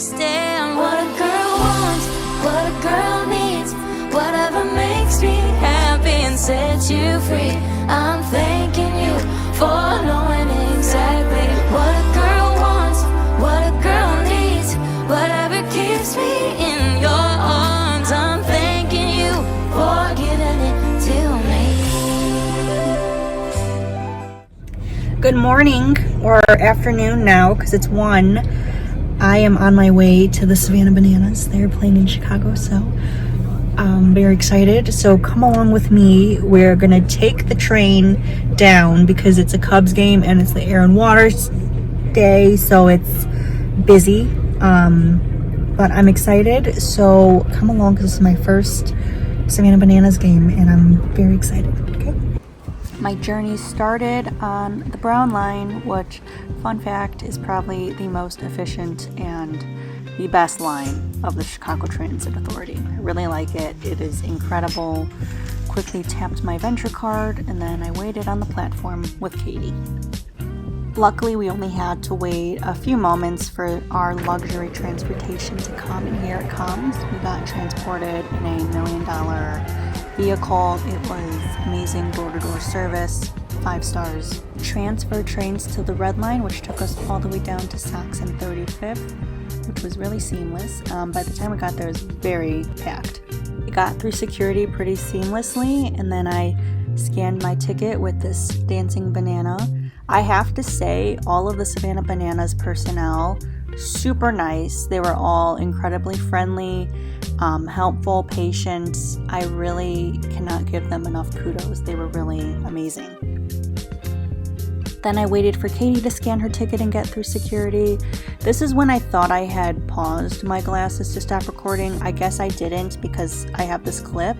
understand what a girl wants, what a girl needs, whatever makes me happy and sets you free. I'm thanking you for knowing exactly what a girl wants, what a girl needs, whatever keeps me in your arms. I'm thanking you for giving it to me. Good morning or afternoon now, because it's 1. I am on my way to the Savannah Bananas. They're playing in Chicago, so I'm very excited. So come along with me. We're gonna take the train down because it's a Cubs game and it's the Air and Water Day, so it's busy. But I'm excited, so come along because this is my first Savannah Bananas game and I'm very excited. Okay. My journey started on the Brown Line, which, fun fact, is probably the most efficient and the best line of the Chicago Transit Authority. I really like it. It is incredible. Quickly tapped my Venture card and then I waited on the platform with Katie. Luckily, we only had to wait a few moments for our luxury transportation to come, and here it comes. We got transported in a $1 million vehicle. It was amazing door-to-door service, 5 stars. Transfer trains to the Red Line, which took us all the way down to Sox and 35th, which was really seamless. By the time we got there, it was very packed. We got through security pretty seamlessly, and then I scanned my ticket with this dancing banana. I have to say, all of the Savannah Bananas personnel, super nice. They were all incredibly friendly, helpful, patient. I really cannot give them enough kudos. They were really amazing. Then I waited for Katie to scan her ticket and get through security. This is when I thought I had paused my glasses to stop recording. I guess I didn't because I have this clip,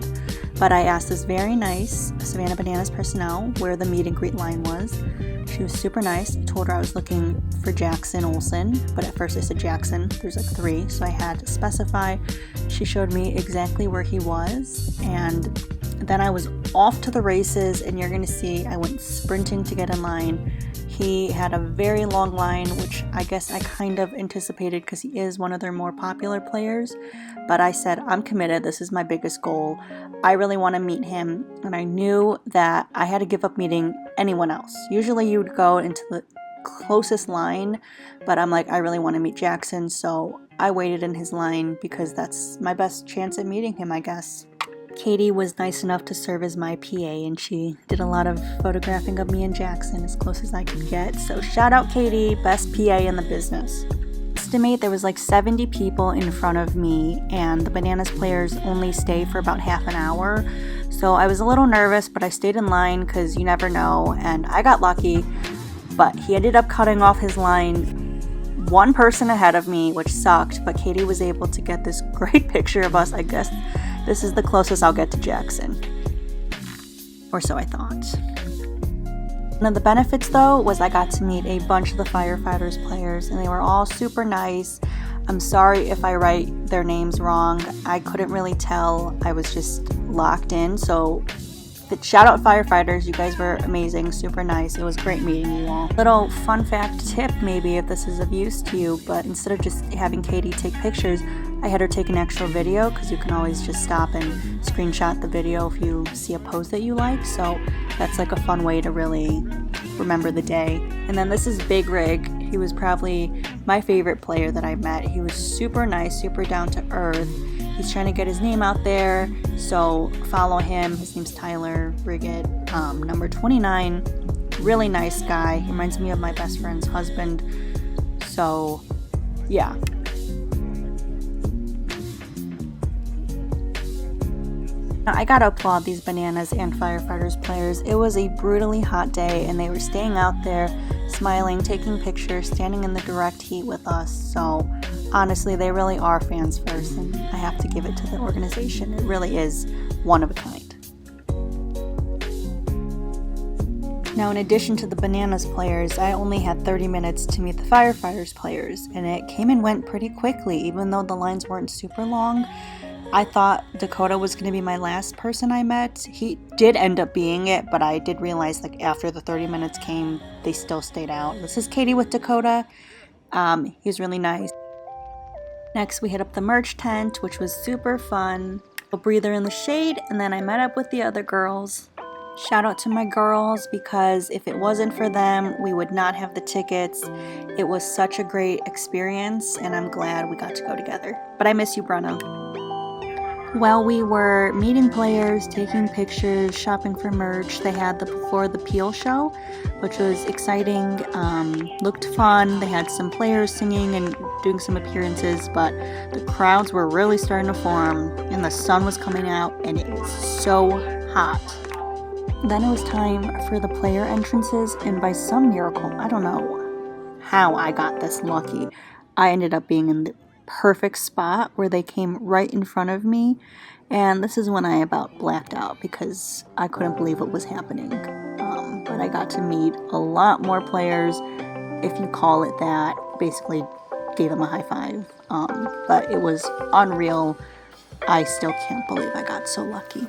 but I asked this very nice Savannah Bananas personnel where the meet and greet line was. She was super nice. I told her I was looking for Jackson Olsen, but at first I said Jackson. There's like 3, so I had to specify. She showed me exactly where he was, and then I was off to the races, and you're gonna see I went sprinting to get in line. He had a very long line, which I guess I kind of anticipated because he is one of their more popular players, but I said, I'm committed. This is my biggest goal. I really want to meet him, and I knew that I had to give up meeting anyone else. Usually you would go into the closest line, but I'm like, I really want to meet Jackson, so I waited in his line because that's my best chance at meeting him, I guess. Katie was nice enough to serve as my PA, and she did a lot of photographing of me and Jackson as close as I could get. So shout out Katie, best PA in the business. Estimate there was like 70 people in front of me, and the Bananas players only stay for about half an hour. So I was a little nervous, but I stayed in line because you never know, and I got lucky. But he ended up cutting off his line 1 person ahead of me, which sucked, but Katie was able to get this great picture of us. I guess this is the closest I'll get to Jackson. Or so I thought. One of the benefits, though, was I got to meet a bunch of the Firefighters players, and they were all super nice. I'm sorry if I write their names wrong. I couldn't really tell. I was just locked in. So shout out Firefighters. You guys were amazing, super nice. It was great meeting you all. Little fun fact tip, maybe, if this is of use to you, but instead of just having Katie take pictures, I had her take an actual video, because you can always just stop and screenshot the video if you see a pose that you like. So that's like a fun way to really remember the day. And then this is Big Rig. He was probably my favorite player that I met. He was super nice, super down to earth. He's trying to get his name out there, so follow him. His name's Tyler Riggett, number 29. Really nice guy. He reminds me of my best friend's husband. So, yeah. I gotta applaud these Bananas and Firefighters players. It was a brutally hot day, and they were staying out there, smiling, taking pictures, standing in the direct heat with us. So honestly, they really are fans first, and I have to give it to the organization. It really is one of a kind. Now, in addition to the Bananas players, I only had 30 minutes to meet the Firefighters players, and it came and went pretty quickly. Even though the lines weren't super long, I thought Dakota was going to be my last person I met. He did end up being it, but I did realize, like, after the 30 minutes came, they still stayed out. This is Katie with Dakota. He was really nice. Next, we hit up the merch tent, which was super fun. A breather in the shade, and then I met up with the other girls. Shout out to my girls, because if it wasn't for them, we would not have the tickets. It was such a great experience, and I'm glad we got to go together. But I miss you, Brenna. While we were meeting players, taking pictures, shopping for merch, they had the Before the Peel show, which was exciting, looked fun. They had some players singing and doing some appearances, but the crowds were really starting to form, and the sun was coming out, and it was so hot. Then it was time for the player entrances, and by some miracle, I don't know how I got this lucky, I ended up being in the perfect spot where they came right in front of me, and this is when I about blacked out because I couldn't believe what was happening. But I got to meet a lot more players, if you call it that. Basically gave them a high five, but it was unreal. I still can't believe I got so lucky.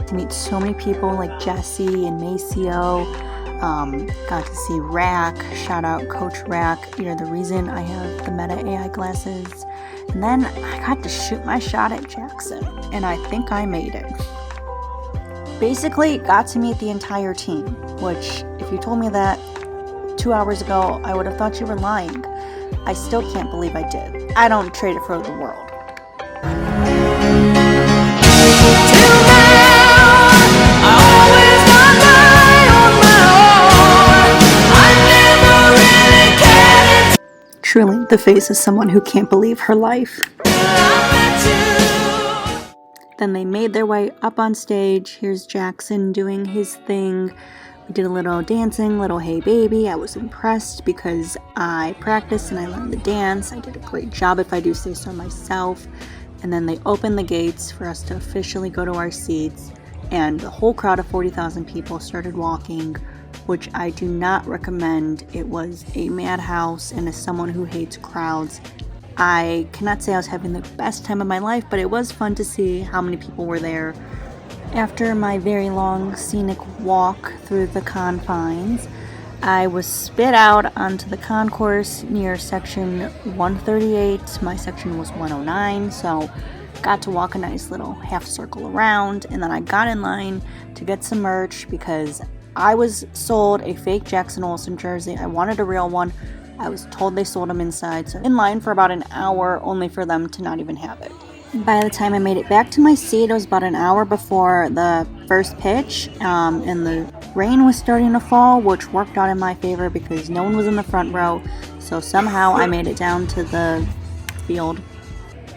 To meet so many people like Jesse and Maceo. Got to see Rack. Shout out Coach Rack. You're the reason I have the Meta AI glasses. And then I got to shoot my shot at Jackson, and I think I made it. Basically, got to meet the entire team, which if you told me that 2 hours ago, I would have thought you were lying. I still can't believe I did. I don't trade it for the world. Truly, the face is someone who can't believe her life. Then they made their way up on stage. Here's Jackson doing his thing. We did a little dancing, little hey baby. I was impressed because I practiced and I learned the dance. I did a great job, if I do say so myself. And then they opened the gates for us to officially go to our seats. And the whole crowd of 40,000 people started walking, which I do not recommend. It was a madhouse, and as someone who hates crowds, I cannot say I was having the best time of my life, but it was fun to see how many people were there. After my very long scenic walk through the confines, I was spit out onto the concourse near section 138. My section was 109, so got to walk a nice little half circle around, and then I got in line to get some merch because I was sold a fake Jackson Olsen jersey. I wanted a real one. I was told they sold them inside, so in line for about an hour, only for them to not even have it. By the time I made it back to my seat, it was about an hour before the first pitch, and the rain was starting to fall, which worked out in my favor because no one was in the front row, so somehow I made it down to the field.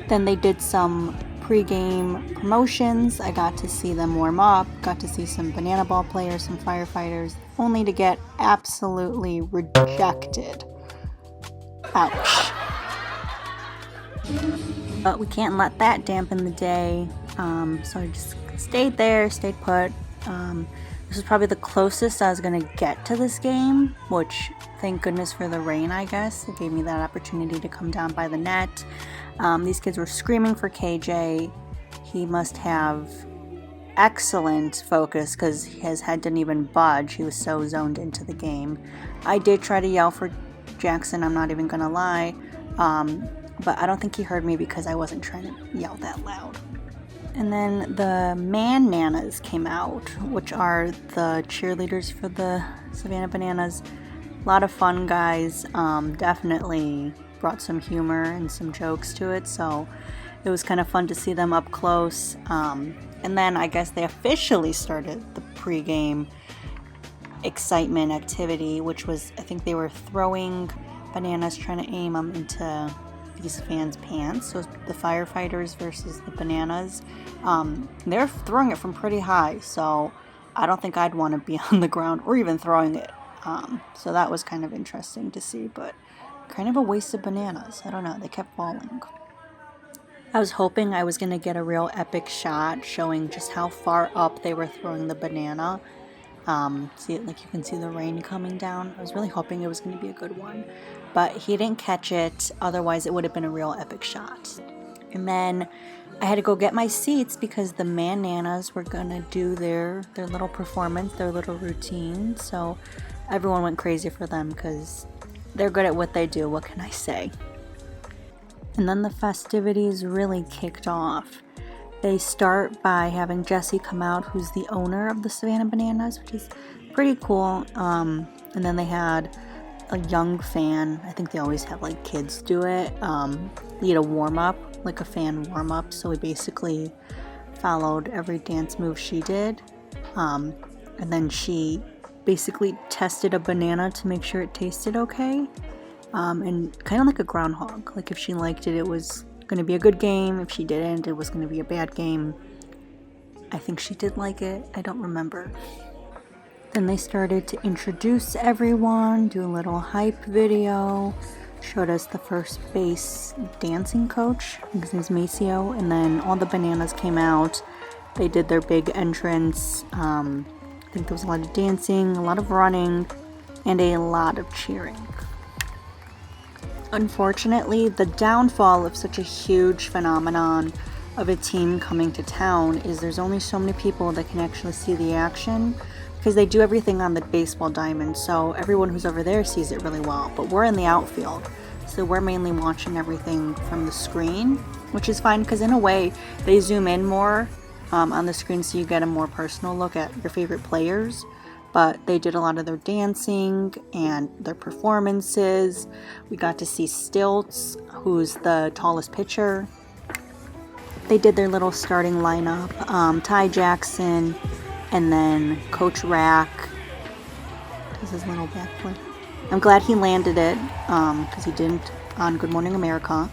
Then they did some pre-game promotions. I got to see them warm up, got to see some Bananaball players, some Firefighters, only to get absolutely rejected. Ouch. But we can't let that dampen the day, so I just stayed there, stayed put. This was probably the closest I was going to get to this game, which, thank goodness for the rain, I guess. It gave me that opportunity to come down by the net. These kids were screaming for KJ. He must have excellent focus because his head didn't even budge. He was so zoned into the game. I did try to yell for Jackson, I'm not even going to lie. But I don't think he heard me because I wasn't trying to yell that loud. And then the Bananas came out, which are the cheerleaders for the Savannah Bananas. A lot of fun guys, definitely brought some humor and some jokes to it, so it was kind of fun to see them up close. And then I guess they officially started the pregame excitement activity, which was, I think they were throwing bananas, trying to aim them into these fans' pants. So it was the Firefighters versus the Bananas. They're throwing it from pretty high, so I don't think I'd want to be on the ground or even throwing it. So that was kind of interesting to see, but kind of a waste of bananas. I don't know, they kept falling. I was hoping I was going to get a real epic shot showing just how far up they were throwing the banana, See it, like you can see the rain coming down. I was really hoping it was going to be a good one, but he didn't catch it. Otherwise, it would have been a real epic shot. And then I had to go get my seats because the Bananas were going to do their little performance, their little routine. So everyone went crazy for them because they're good at what they do. What can I say? And then the festivities really kicked off. They start by having Jessie come out, who's the owner of the Savannah Bananas, which is pretty cool. And then they had a young fan. I think they always have like kids do it. They had a warm up, like a fan warm up. So we basically followed every dance move she did. And then she basically tested a banana to make sure it tasted okay. And kind of like a groundhog. Like if she liked it, it was going to be a good game. If she didn't, it was going to be a bad game. I think she did like it. I don't remember. Then they started to introduce everyone, do a little hype video, showed us the first base dancing coach. His name's Maceo. And then all the Bananas came out. They did their big entrance. I think there was a lot of dancing, a lot of running, and a lot of cheering. Unfortunately, the downfall of such a huge phenomenon of a team coming to town is there's only so many people that can actually see the action because they do everything on the baseball diamond, so everyone who's over there sees it really well. But we're in the outfield, so we're mainly watching everything from the screen, which is fine because in a way they zoom in more on the screen so you get a more personal look at your favorite players. But they did a lot of their dancing and their performances. We got to see Stilts, who's the tallest pitcher. They did their little starting lineup. Ty Jackson, and then Coach Rack. This is his little backflip. I'm glad he landed it, because he didn't on Good Morning America.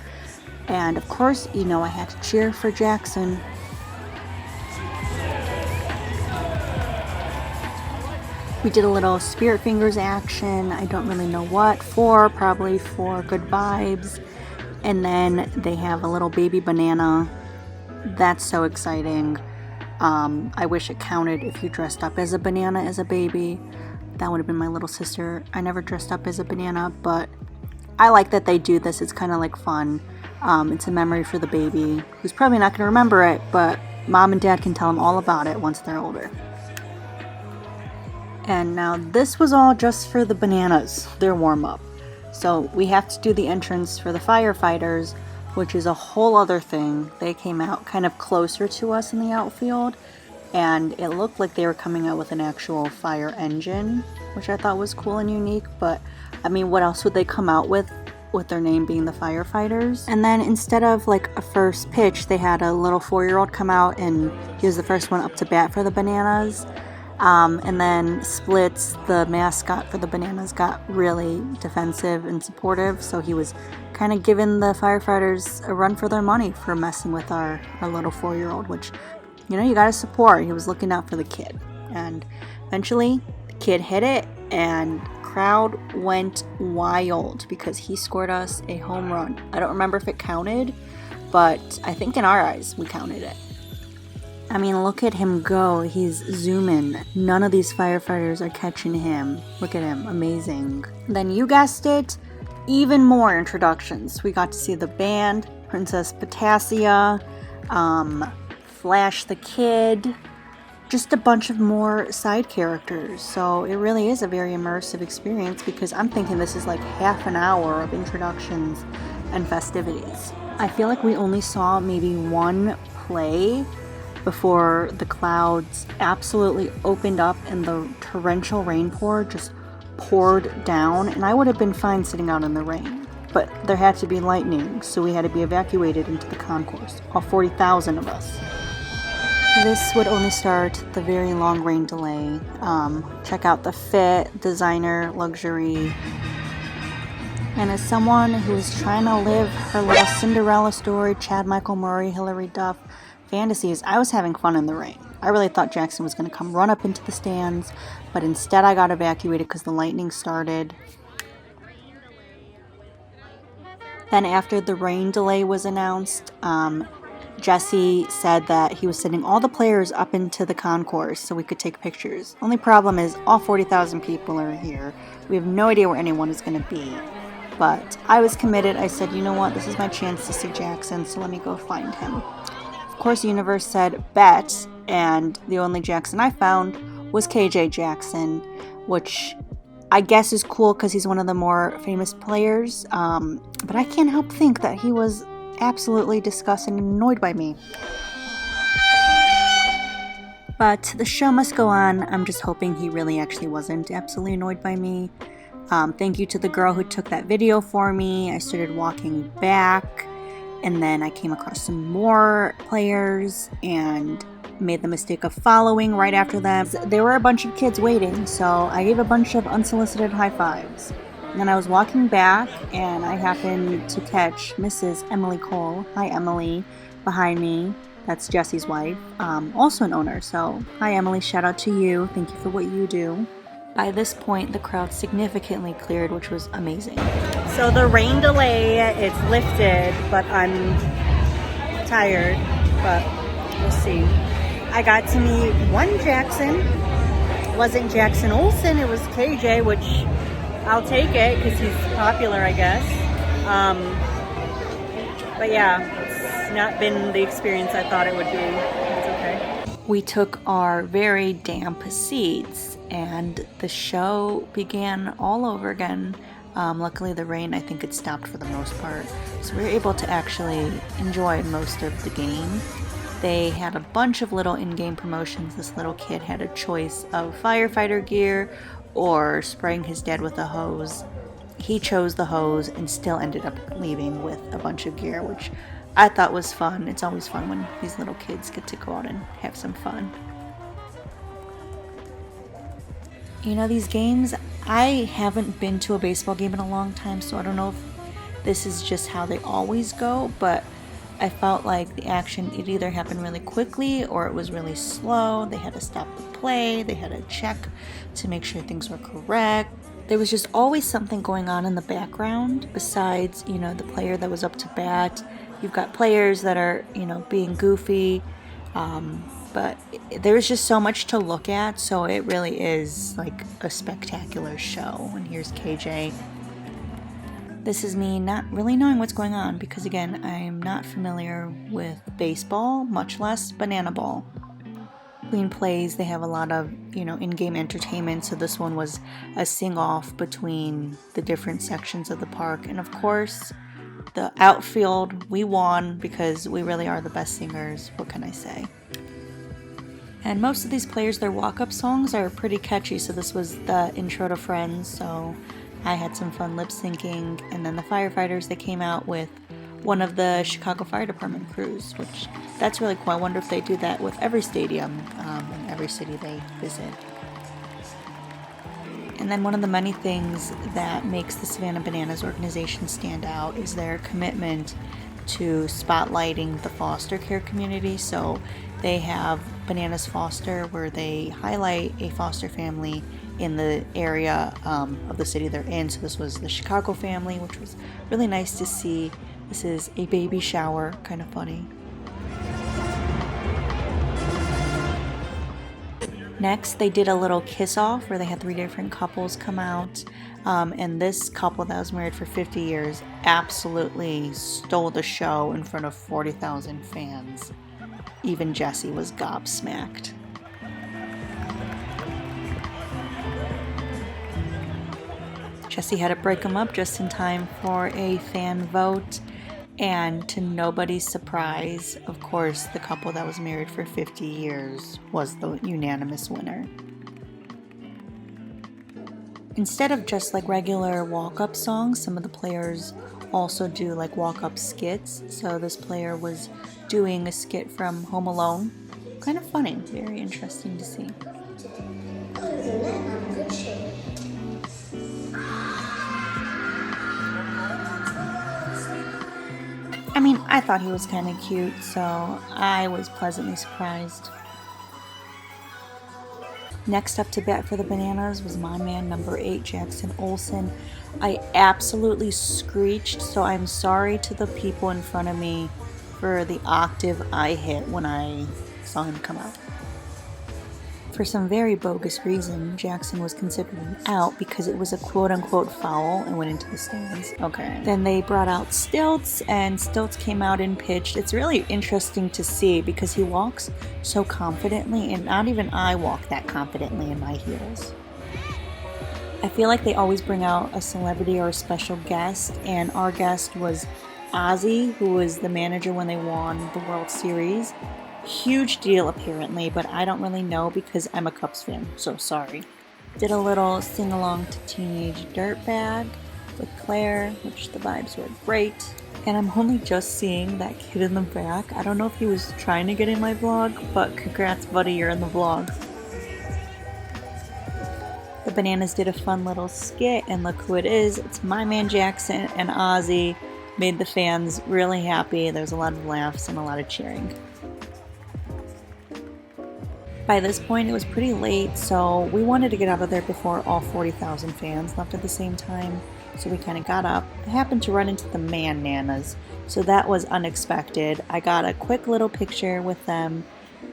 And of course, you know I had to cheer for Jackson. We did a little spirit fingers action. I don't really know what for, probably for good vibes. And then they have a little baby banana. That's so exciting. I wish it counted if you dressed up as a banana as a baby. That would have been my little sister. I never dressed up as a banana, but I like that they do this. It's kind of like fun. It's a memory for the baby, who's probably not going to remember it, but mom and dad can tell them all about it once they're older. And now this was all just for the Bananas, their warm-up. So we have to do the entrance for the Firefighters, which is a whole other thing. They came out kind of closer to us in the outfield, and it looked like they were coming out with an actual fire engine, which I thought was cool and unique. But I mean, what else would they come out with their name being the Firefighters? And then instead of like a first pitch, they had a little 4-year-old come out, and he was the first one up to bat for the Bananas. And then Splits, the mascot for the Bananas, got really defensive and supportive. So he was kind of giving the Firefighters a run for their money for messing with our little 4-year-old, which, you know, you got to support. He was looking out for the kid. And eventually, the kid hit it, and crowd went wild because he scored us a home run. I don't remember if it counted, but I think in our eyes, we counted it. I mean, look at him go. He's zooming. None of these Firefighters are catching him. Look at him. Amazing. Then you guessed it, even more introductions. We got to see the band, Princess Potassia, Flash the Kid, just a bunch of more side characters. So it really is a very immersive experience because I'm thinking this is like half an hour of introductions and festivities. I feel like we only saw maybe one play before the clouds absolutely opened up and the torrential rainpour just poured down, and I would have been fine sitting out in the rain. But there had to be lightning, so we had to be evacuated into the concourse, all 40,000 of us. This would only start the very long rain delay. Check out the fit, designer, luxury. And as someone who is trying to live her little Cinderella story, Chad Michael Murray, Hilary Duff fantasies, I was having fun in the rain. I really thought Jackson was going to come run up into the stands, but instead I got evacuated because the lightning started. Then after the rain delay was announced, Jesse said that he was sending all the players up into the concourse so we could take pictures. Only problem is all 40,000 people are here. We have no idea where anyone is going to be. But I was committed. I said, you know what, this is my chance to see Jackson, so let me go find him. Of course, the universe said bet, and the only Jackson I found was KJ Jackson, which I guess is cool because he's one of the more famous players. But I can't help think that he was absolutely disgusted and annoyed by me. But the show must go on. I'm just hoping he really actually wasn't absolutely annoyed by me. Thank you to the girl who took that video for me. I started walking back, and then I came across some more players and made the mistake of following right after them. There were a bunch of kids waiting, so I gave a bunch of unsolicited high fives. And then I was walking back, and I happened to catch Mrs. Emily Cole. Hi, Emily, behind me. That's Jesse's wife, also an owner. So, hi, Emily. Shout out to you. Thank you for what you do. By this point, the crowd significantly cleared, which was amazing. So the rain delay, it's lifted, but I'm tired. But we'll see. I got to meet one Jackson. It wasn't Jackson Olsen. It was KJ, which I'll take it because he's popular, I guess. But yeah, it's not been the experience I thought it would be. It's okay. We took our very damp seats and the show began all over again. Luckily the rain, I think it stopped for the most part. So we were able to actually enjoy most of the game. They had a bunch of little in-game promotions. This little kid had a choice of firefighter gear or spraying his dad with a hose. He chose the hose and still ended up leaving with a bunch of gear, which I thought was fun. It's always fun when these little kids get to go out and have some fun. You know, these games, I haven't been to a baseball game in a long time, so I don't know if this is just how they always go, but I felt like the action, it either happened really quickly or it was really slow. They had to stop the play. They had to check to make sure things were correct. There was just always something going on in the background besides, you know, the player that was up to bat. You've got players that are, you know, being goofy, but there's just so much to look at, so it really is like a spectacular show. And here's KJ. This is me not really knowing what's going on because, again, I'm not familiar with baseball, much less Bananaball. Between plays, they have a lot of, you know, in-game entertainment, so this one was a sing-off between the different sections of the park. And, of course, the outfield, we won because we really are the best singers. What can I say? And most of these players, their walk-up songs are pretty catchy, so this was the intro to Friends, so I had some fun lip-syncing. And then the Firefighters, they came out with one of the Chicago Fire Department crews, which that's really cool. I wonder if they do that with every stadium in every city they visit. And then one of the many things that makes the Savannah Bananas organization stand out is their commitment to spotlighting the foster care community. So they have Bananas Foster, where they highlight a foster family in the area of the city they're in. So this was the Chicago family, which was really nice to see. This is a baby shower, kind of funny. Next, they did a little kiss-off where they had 3 different couples come out. And this couple that was married for 50 years absolutely stole the show in front of 40,000 fans. Even Jesse was gobsmacked. Jesse had to break them up just in time for a fan vote. And to nobody's surprise, of course, the couple that was married for 50 years was the unanimous winner. Instead of just like regular walk-up songs, some of the players also do like walk-up skits. So this player was doing a skit from Home Alone. Kind of funny, very interesting to see. Other than that, I'm in good shape. I mean, I thought he was kind of cute, so I was pleasantly surprised. Next up to bat for the Bananas was my man, number 8, Jackson Olsen. I absolutely screeched, so I'm sorry to the people in front of me for the octave I hit when I saw him come out. For some very bogus reason, Jackson was considered an out because it was a quote-unquote foul and went into the stands. Okay. Then they brought out Stilts, and Stilts came out and pitched. It's really interesting to see because he walks so confidently, and not even I walk that confidently in my heels. I feel like they always bring out a celebrity or a special guest, and our guest was Ozzy, who was the manager when they won the World Series. Huge deal apparently, but I don't really know because I'm a Cubs fan, so sorry. Did a little sing-along to Teenage Dirtbag with Claire, which the vibes were great. And I'm only just seeing that kid in the back. I don't know if he was trying to get in my vlog, but congrats buddy, you're in the vlog. The Bananas did a fun little skit, and look who it is. It's my man Jackson, and Ozzy made the fans really happy. There's a lot of laughs and a lot of cheering. By this point, it was pretty late, so we wanted to get out of there before all 40,000 fans left at the same time, so we kind of got up. I happened to run into the Bananas, so that was unexpected. I got a quick little picture with them,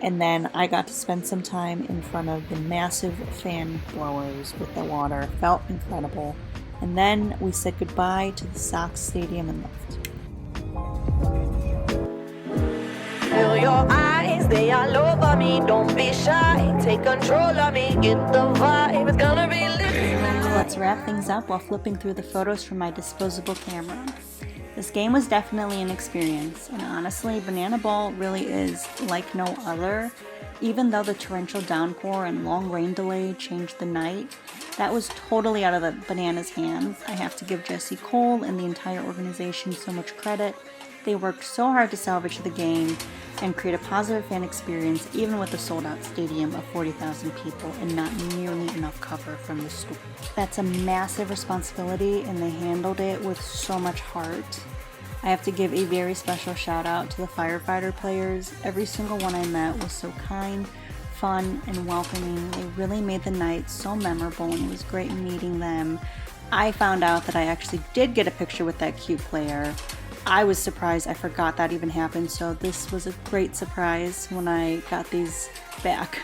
and then I got to spend some time in front of the massive fan blowers with the water. Felt incredible. And then we said goodbye to the Sox Stadium and left. Feel your eyes, they all over me. Don't be shy, take control of me. Get the vibe, it's gonna be lit. Let's wrap things up while flipping through the photos from my disposable camera. This game was definitely an experience, and honestly, Bananaball really is like no other. Even though the torrential downpour and long rain delay changed the night, that was totally out of the Bananas' hands. I have to give Jesse Cole and the entire organization so much credit. They worked so hard to salvage the game and create a positive fan experience, even with a sold-out stadium of 40,000 people and not nearly enough cover from the store. That's a massive responsibility, and they handled it with so much heart. I have to give a very special shout out to the Firefighter players. Every single one I met was so kind, fun, and welcoming. They really made the night so memorable, and it was great meeting them. I found out that I actually did get a picture with that cute player. I was surprised. I forgot that even happened, so this was a great surprise when I got these back.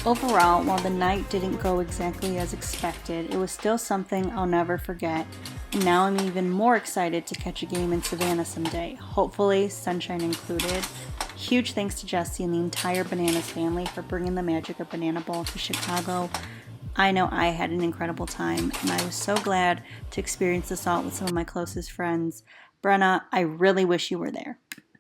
Overall, while the night didn't go exactly as expected, it was still something I'll never forget, and now I'm even more excited to catch a game in Savannah someday, hopefully sunshine included. Huge thanks to Jesse and the entire Bananas family for bringing the magic of Bananaball to Chicago. I know I had an incredible time, and I was so glad to experience this all with some of my closest friends. Brenna, I really wish you were there.